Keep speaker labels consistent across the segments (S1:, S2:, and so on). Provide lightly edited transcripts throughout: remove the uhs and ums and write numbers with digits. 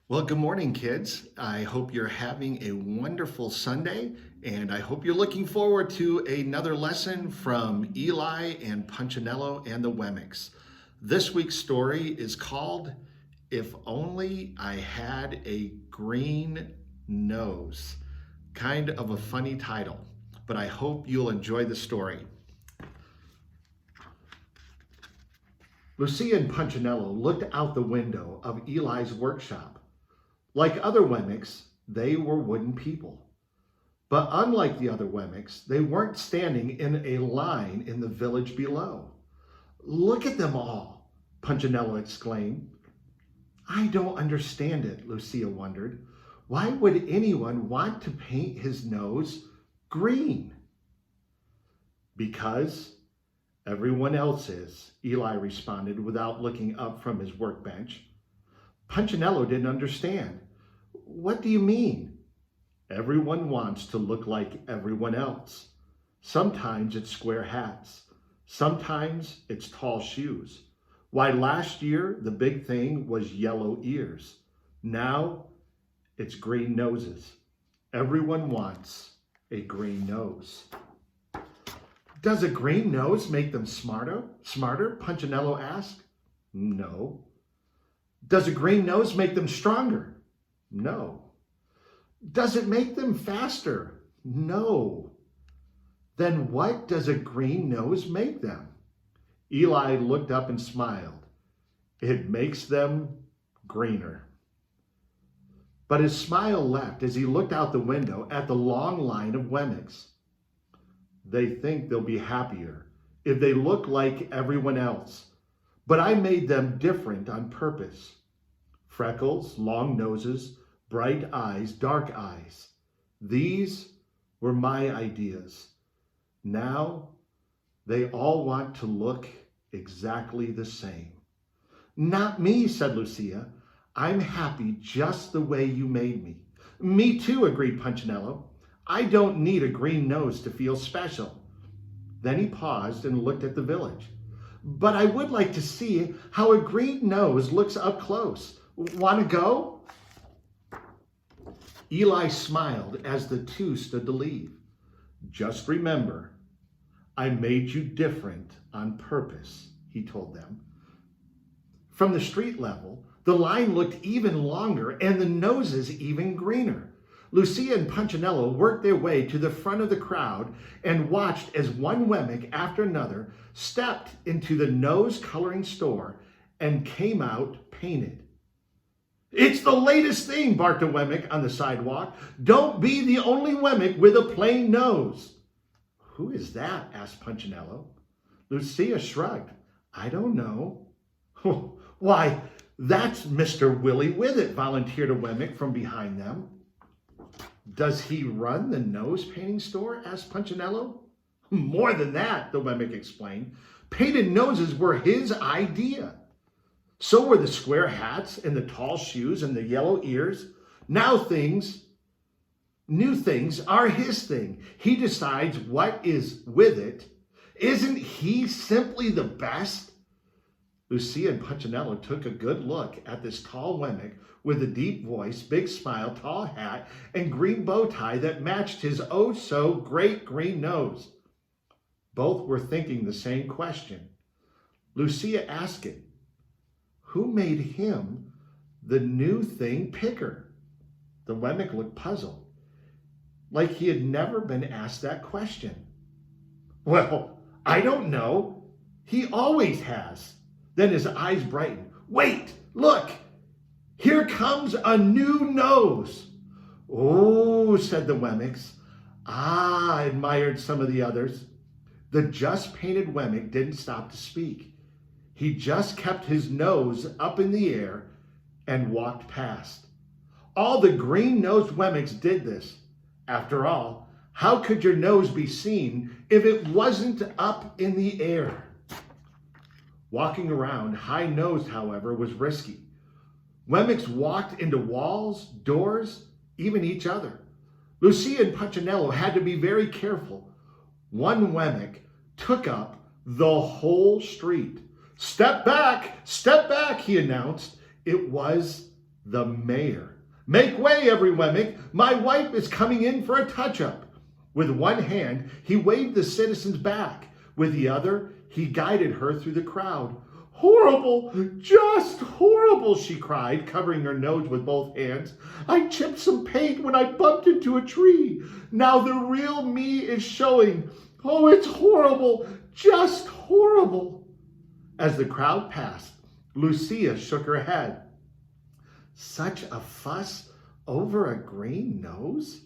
S1: Well, good morning, kids. I hope you're having a wonderful Sunday, and I hope you're looking forward to another lesson from Eli and Punchinello and the Wemmicks. This week's story is called If Only I Had a Green Nose. Kind of a funny title, but I hope you'll enjoy the story. Lucia and Punchinello looked out the window of Eli's workshop. Like other Wemmicks, they were wooden people. But unlike the other Wemmicks, they weren't standing in a line in the village below. "Look at them all," Punchinello exclaimed. "I don't understand it," Lucia wondered. "Why would anyone want to paint his nose green?" "Because everyone else is," Eli responded without looking up from his workbench. Punchinello didn't understand. "What do you mean?" "Everyone wants to look like everyone else. Sometimes it's square hats. Sometimes it's tall shoes. Why, last year the big thing was yellow ears. Now it's green noses. Everyone wants a green nose." "Does a green nose make them smarter? Punchinello asked. "No." "Does a green nose make them stronger?" "No." "Does it make them faster?" "No." "Then what does a green nose make them?" Eli looked up and smiled. "It makes them greener." But his smile left as he looked out the window at the long line of Wemmicks. "They think they'll be happier if they look like everyone else. But I made them different on purpose. Freckles, long noses, bright eyes, dark eyes. These were my ideas. Now they all want to look exactly the same." "Not me," said Lucia. "I'm happy just the way you made me." "Me too," agreed Punchinello. "I don't need a green nose to feel special." Then he paused and looked at the village. "But I would like to see how a green nose looks up close. Want to go?" Eli smiled as the two stood to leave. "Just remember, I made you different on purpose," he told them. From the street level, the line looked even longer and the noses even greener. Lucia and Punchinello worked their way to the front of the crowd and watched as one Wemmick after another stepped into the nose coloring store and came out painted. "It's the latest thing," barked a Wemmick on the sidewalk. "Don't be the only Wemmick with a plain nose." "Who is that?" asked Punchinello. Lucia shrugged. "I don't know." "Why, that's Mr. Willie with it," volunteered a Wemmick from behind them. "Does he run the nose painting store?" asked Punchinello. "More than that," the Wemmick explained. "Painted noses were his idea. So were the square hats and the tall shoes and the yellow ears. Now new things are his thing. He decides what is with it. Isn't he simply the best?" Lucia and Punchinello took a good look at this tall Wemmick with a deep voice, big smile, tall hat, and green bow tie that matched his oh-so-great green nose. Both were thinking the same question. Lucia asked it. Who made him the new thing picker? The Wemmick looked puzzled, like he had never been asked that question. "Well, I don't know. He always has." Then his eyes brightened. "Wait, look, here comes a new nose." "Oh," said the Wemmicks. "Ah," admired some of the others. The just painted Wemmick didn't stop to speak. He just kept his nose up in the air and walked past. All the green-nosed Wemmicks did this. After all, how could your nose be seen if it wasn't up in the air? Walking around high-nosed, however, was risky. Wemmicks walked into walls, doors, even each other. Lucia and Punchinello had to be very careful. One Wemmick took up the whole street. Step back," he announced. It was The mayor. Make way, every Wemmick. My wife is coming in for a touch-up. With one hand, he waved the citizens back. With the other, he guided her through the crowd. Horrible, just horrible, she cried, covering her nose with both hands. I chipped some paint when I bumped into a tree. Now the real me is showing. Oh, it's horrible, just horrible. As the crowd passed, Lucia shook her head. Such a fuss over a green nose?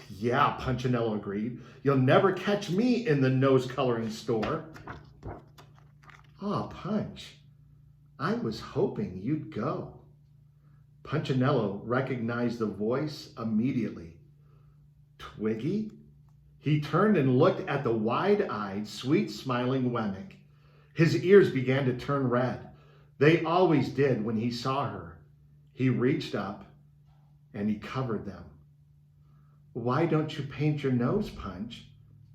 S1: Yeah, Punchinello agreed. You'll never catch me in the nose coloring store. Ah, Punch, I was hoping you'd go. Punchinello recognized the voice immediately. Twiggy? He turned and looked at the wide-eyed, sweet-smiling Wemmick. His ears began to turn red. They always did when he saw her. He reached up and he covered them. Why don't you paint your nose, Punch?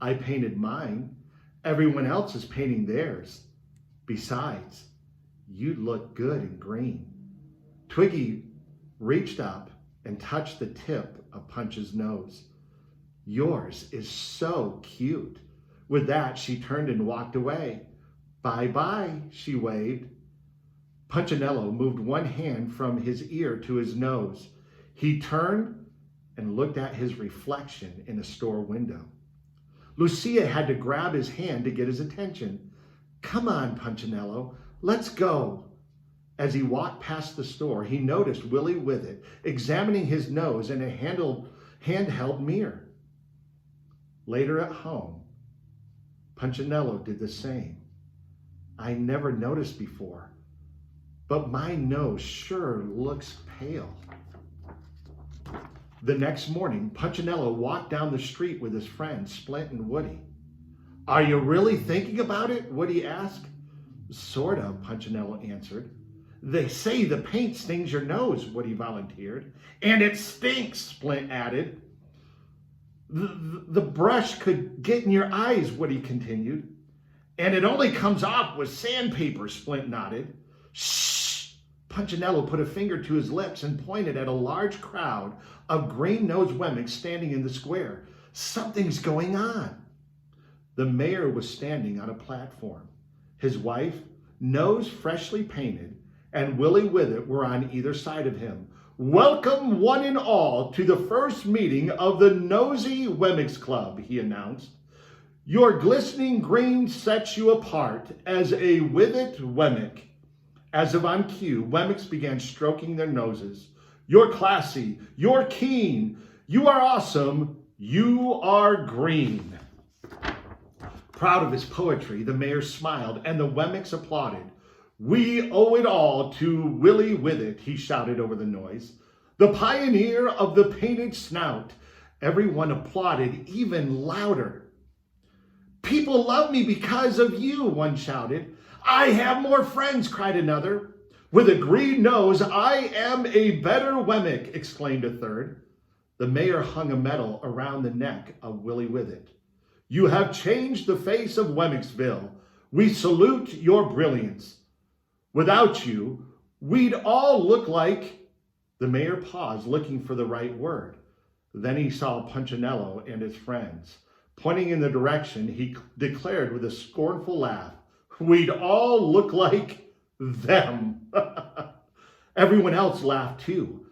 S1: I painted mine. Everyone else is painting theirs. Besides, you'd look good in green. Twiggy reached up and touched the tip of Punch's nose. Yours is so cute. With that, she turned and walked away. Bye-bye, she waved. Punchinello moved one hand from his ear to his nose. He turned and looked at his reflection in a store window. Lucia had to grab his hand to get his attention. Come on, Punchinello, let's go. As he walked past the store, he noticed Willie with it, examining his nose in a handheld mirror. Later at home, Punchinello did the same. I never noticed before, but my nose sure looks pale. The next morning, Punchinello walked down the street with his friends, Splint and Woody. Are you really thinking about it? Woody asked. Sort of, Punchinello answered. They say the paint stings your nose, Woody volunteered. And it stinks, Splint added. The brush could get in your eyes, Woody continued. And it only comes off with sandpaper, Splint nodded. Shh! Punchinello put a finger to his lips and pointed at a large crowd of green-nosed Wemmicks standing in the square. Something's going on. The mayor was standing on a platform. His wife, nose freshly painted, and Willie with it were on either side of him. Welcome one and all to the first meeting of the Nosy Wemmicks Club, he announced. Your glistening green sets you apart as a with-it Wemmick. As if on cue, Wemmicks began stroking their noses. You're classy, you're keen, you are awesome, you are green. Proud of his poetry, the mayor smiled and the Wemmicks applauded. We owe it all to Willie with it, he shouted over the noise. The pioneer of the painted snout. Everyone applauded even louder. People love me because of you, one shouted. I have more friends, cried another. With a green nose, I am a better Wemmick, exclaimed a third. The mayor hung a medal around the neck of Willie with it. You have changed the face of Wemmicksville. We salute your brilliance. Without you, we'd all look like... The mayor paused, looking for the right word. Then he saw Punchinello and his friends. Pointing in the direction, he declared with a scornful laugh, we'd all look like them. Everyone else laughed too.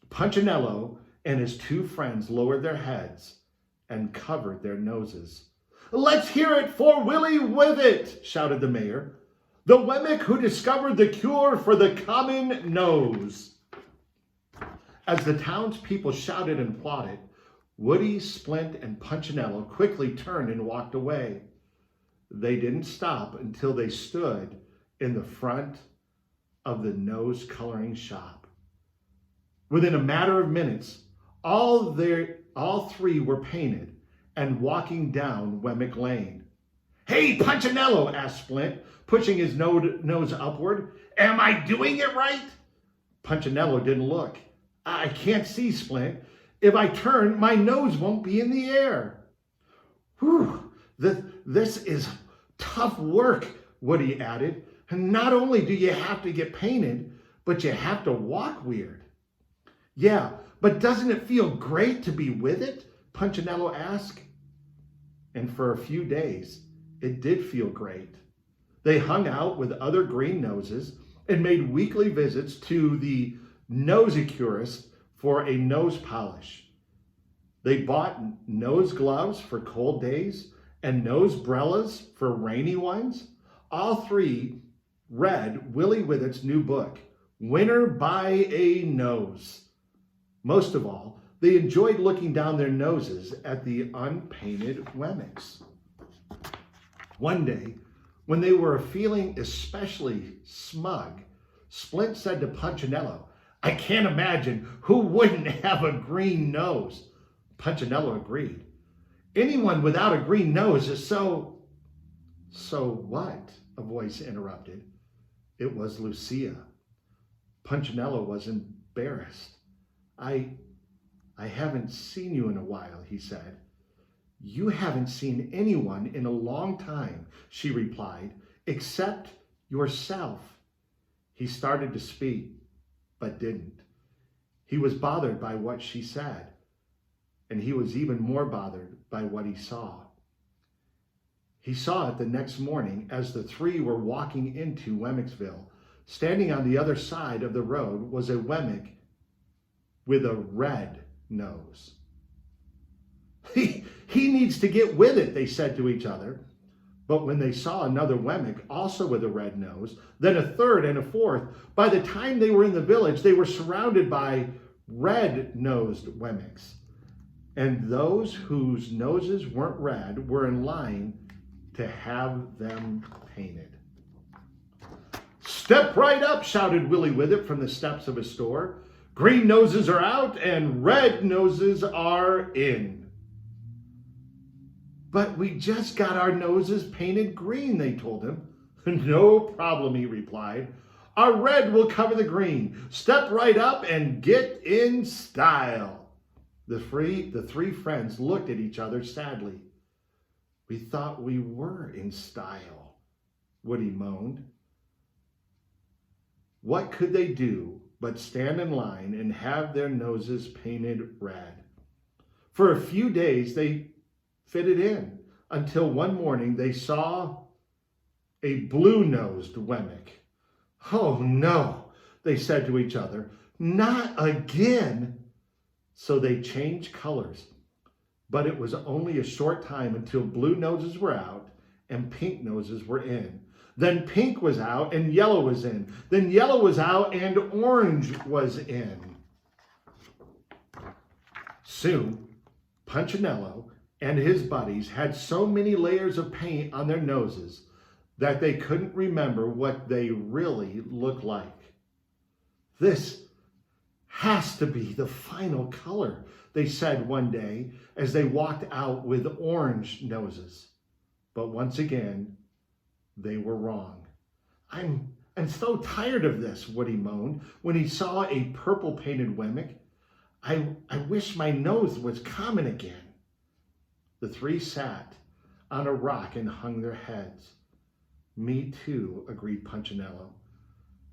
S1: Punchinello and his two friends lowered their heads and covered their noses. Let's hear it for Willie with it, shouted the mayor. The Wemmick who discovered the cure for the common nose. As the townspeople shouted and applauded, Woody, Splint, and Punchinello quickly turned and walked away. They didn't stop until they stood in the front of the nose coloring shop. Within a matter of minutes, all three were painted and walking down Wemmick Lane. Hey, Punchinello, asked Splint, pushing his nose upward. Am I doing it right? Punchinello didn't look. I can't see, Splint. If I turn, my nose won't be in the air. Whew, this is tough work, Woody added. And not only do you have to get painted, but you have to walk weird. Yeah, but doesn't it feel great to be with it? Punchinello asked. And for a few days, it did feel great. They hung out with other green noses and made weekly visits to the nosicurist for a nose polish. They bought nose gloves for cold days and nosebrellas for rainy ones. All three read Willie Wither's new book, Winner by a Nose. Most of all, they enjoyed looking down their noses at the unpainted Wemmicks. One day, when they were feeling especially smug, Splint said to Punchinello, "I can't imagine who wouldn't have a green nose." Punchinello agreed. "Anyone without a green nose is so..." "So what?" a voice interrupted. It was Lucia. Punchinello was embarrassed. I haven't seen you in a while," he said. "You haven't seen anyone in a long time," she replied, "except yourself." He started to speak, but didn't. He was bothered by what she said, and he was even more bothered by what he saw. He saw it the next morning as the three were walking into Wemmicksville. Standing on the other side of the road was a Wemmick with a red nose. He needs to get with it," they said to each other. But when they saw another Wemmick, also with a red nose, then a third and a fourth, by the time they were in the village, they were surrounded by red-nosed Wemmicks. And those whose noses weren't red were in line to have them painted. "Step right up," shouted Willie Wither from the steps of his store. "Green noses are out and red noses are in." "But we just got our noses painted green," they told him. "No problem," he replied. "Our red will cover the green. Step right up and get in style." The three friends looked at each other sadly. "We thought we were in style," Woody moaned. What could they do but stand in line and have their noses painted red? For a few days they fitted in, until one morning they saw a blue-nosed Wemmick. "Oh no," they said to each other, "not again." So they changed colors, but it was only a short time until blue noses were out and pink noses were in. Then pink was out and yellow was in. Then yellow was out and orange was in. Soon, Punchinello and his buddies had so many layers of paint on their noses that they couldn't remember what they really looked like. "This has to be the final color," they said one day as they walked out with orange noses. But once again, they were wrong. I'm so tired of this," Woody moaned when he saw a purple-painted Wemmick. I wish my nose was common again." The three sat on a rock and hung their heads. "Me too," agreed Punchinello.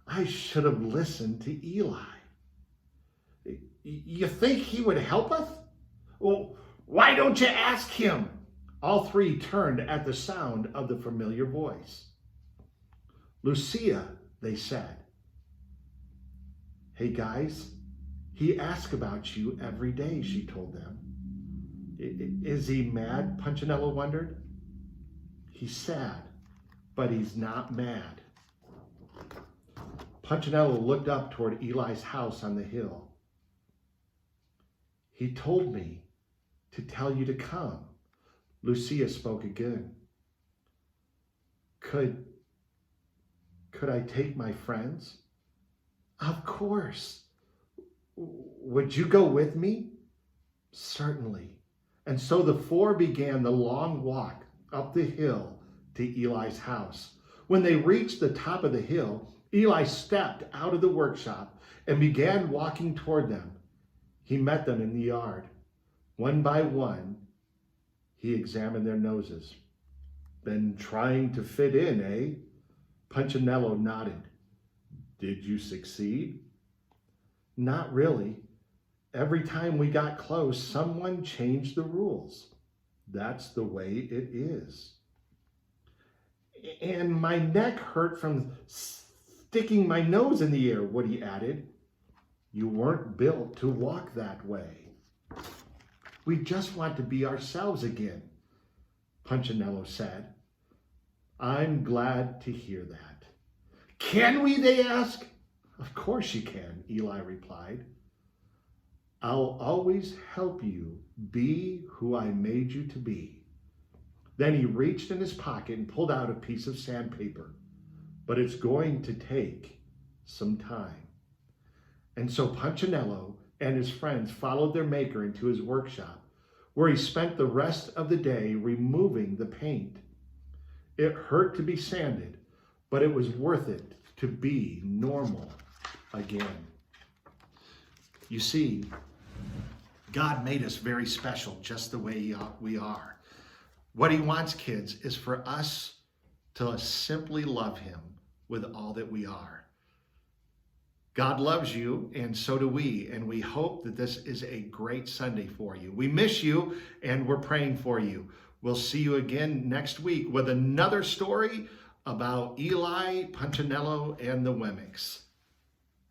S1: "I should have listened to Eli." "You think he would help us?" "Well, why don't you ask him?" All three turned at the sound of the familiar voice. "Lucia," they said. "Hey guys, he asks about you every day," she told them. "Is he mad?" Punchinello wondered. "He's sad, but he's not mad." Punchinello looked up toward Eli's house on the hill. "He told me to tell you to come." Lucia spoke again. Could I take my friends?" "Of course." "Would you go with me?" "Certainly." And so the four began the long walk up the hill to Eli's house. When they reached the top of the hill, Eli stepped out of the workshop and began walking toward them. He met them in the yard. One by one, he examined their noses. "Been trying to fit in, eh?" Punchinello nodded. "Did you succeed?" "Not really. Every time we got close, someone changed the rules. That's the way it is. And my neck hurt from sticking my nose in the air, Woody added. You weren't built to walk that way. We just want to be ourselves again, Punchinello said. I'm glad to hear that. Can we, they asked. Of course you can, Eli replied. I'll always help you be who I made you to be. Then he reached in his pocket and pulled out a piece of sandpaper. But it's going to take some time. And so Punchinello and his friends followed their maker into his workshop, where he spent the rest of the day removing the paint. It hurt to be sanded, but it was worth it to be normal again. You see, God made us very special just the way we are. What he wants, kids, is for us to simply love him with all that we are. God loves you, and so do we, and we hope that this is a great Sunday for you. We miss you, and we're praying for you. We'll see you again next week with another story about Eli, Punchinello, and the Wemmicks.